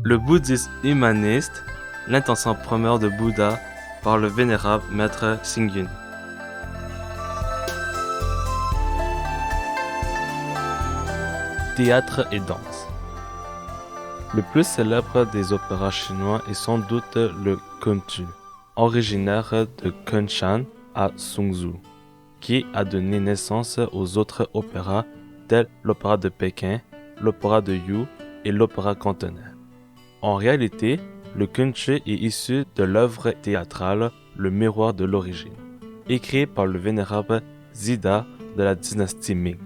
Le bouddhisme humaniste, l'intention première de Bouddha par le vénérable maître Xingyun. Théâtre et danse. Le plus célèbre des opéras chinois est sans doute le Kuntu, originaire de Kunshan à Suzhou, qui a donné naissance aux autres opéras tels l'opéra de Pékin, l'opéra de You et l'opéra cantonais. En réalité, le Kuntu est issu de l'œuvre théâtrale Le Miroir de l'origine, écrit par le vénérable Zida de la dynastie Ming.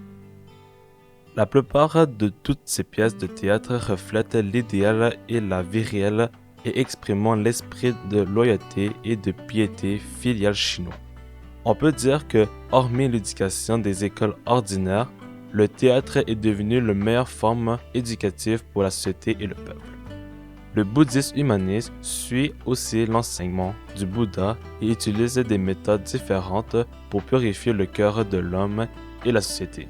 La plupart de toutes ces pièces de théâtre reflètent l'idéal et la vie réelle et exprimant l'esprit de loyauté et de piété filiale chinois. On peut dire que, hormis l'éducation des écoles ordinaires, le théâtre est devenu la meilleure forme éducative pour la société et le peuple. Le bouddhisme humaniste suit aussi l'enseignement du Bouddha et utilise des méthodes différentes pour purifier le cœur de l'homme et la société.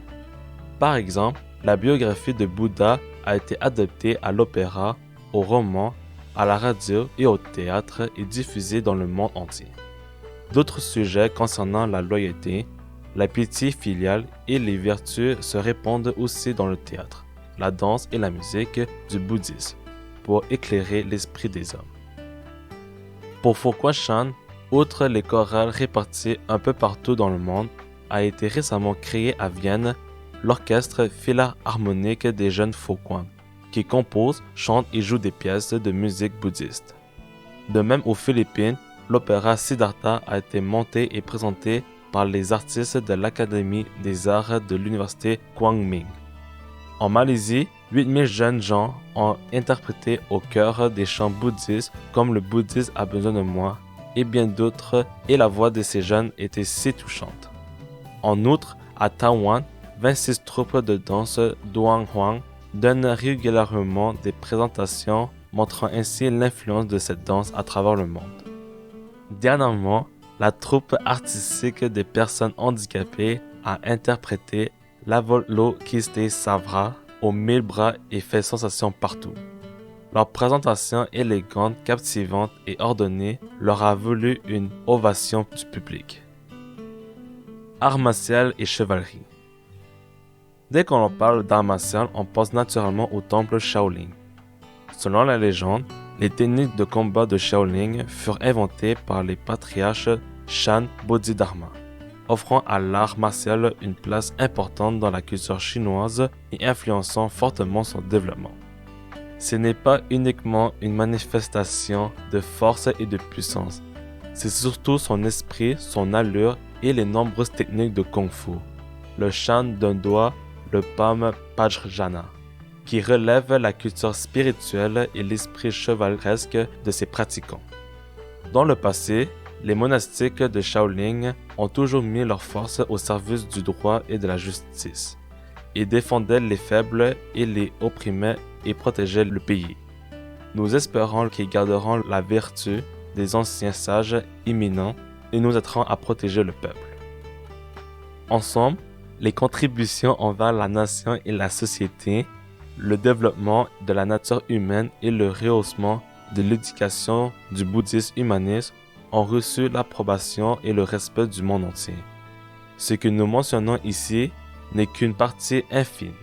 Par exemple, la biographie de Bouddha a été adaptée à l'opéra, au roman, à la radio et au théâtre et diffusée dans le monde entier. D'autres sujets concernant la loyauté, la piété filiale et les vertus se répandent aussi dans le théâtre, la danse et la musique du bouddhisme, pour éclairer l'esprit des hommes. Pour Fouquet Shan, outre les chorales réparties un peu partout dans le monde, a été récemment créé à Vienne l'orchestre philharmonique des jeunes Fouquan, qui compose, chante et joue des pièces de musique bouddhiste. De même aux Philippines, l'opéra Siddhartha a été monté et présenté par les artistes de l'Académie des arts de l'université Quang-Minh. En Malaisie, 8000 jeunes gens ont interprété au cœur des chants bouddhistes comme Le bouddhisme a besoin de moi et bien d'autres, et la voix de ces jeunes était si touchante. En outre, à Taïwan, 26 troupes de danse Duang Huang donnent régulièrement des présentations montrant ainsi l'influence de cette danse à travers le monde. Dernièrement, la troupe artistique des personnes handicapées a interprété l'Avalokitesvara aux 1000 bras et fait sensation partout. Leur présentation élégante, captivante et ordonnée leur a valu une ovation du public. Arts martiaux et chevalerie. Dès qu'on parle d'arts martiaux, on pense naturellement au temple Shaolin. Selon la légende, les techniques de combat de Shaolin furent inventées par les patriarches Shan Bodhidharma, offrant à l'art martial une place importante dans la culture chinoise et influençant fortement son développement. Ce n'est pas uniquement une manifestation de force et de puissance, c'est surtout son esprit, son allure et les nombreuses techniques de kung-fu. Le Shan d'un doigt, le Palm Pajjana, qui relève la culture spirituelle et l'esprit chevaleresque de ses pratiquants. Dans le passé, les monastiques de Shaolin ont toujours mis leur force au service du droit et de la justice. Ils défendaient les faibles et les opprimaient et protégeaient le pays. Nous espérons qu'ils garderont la vertu des anciens sages imminents et nous aideront à protéger le peuple. Ensemble, les contributions envers la nation et la société, le développement de la nature humaine et le rehaussement de l'éducation du bouddhisme humaniste ont reçu l'approbation et le respect du monde entier. Ce que nous mentionnons ici n'est qu'une partie infime.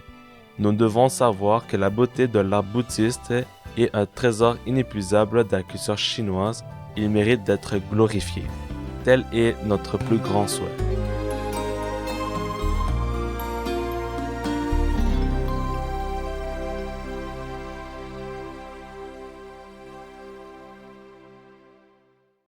Nous devons savoir que la beauté de l'art bouddhiste est un trésor inépuisable de la culture chinoise. Il mérite d'être glorifié. Tel est notre plus grand souhait.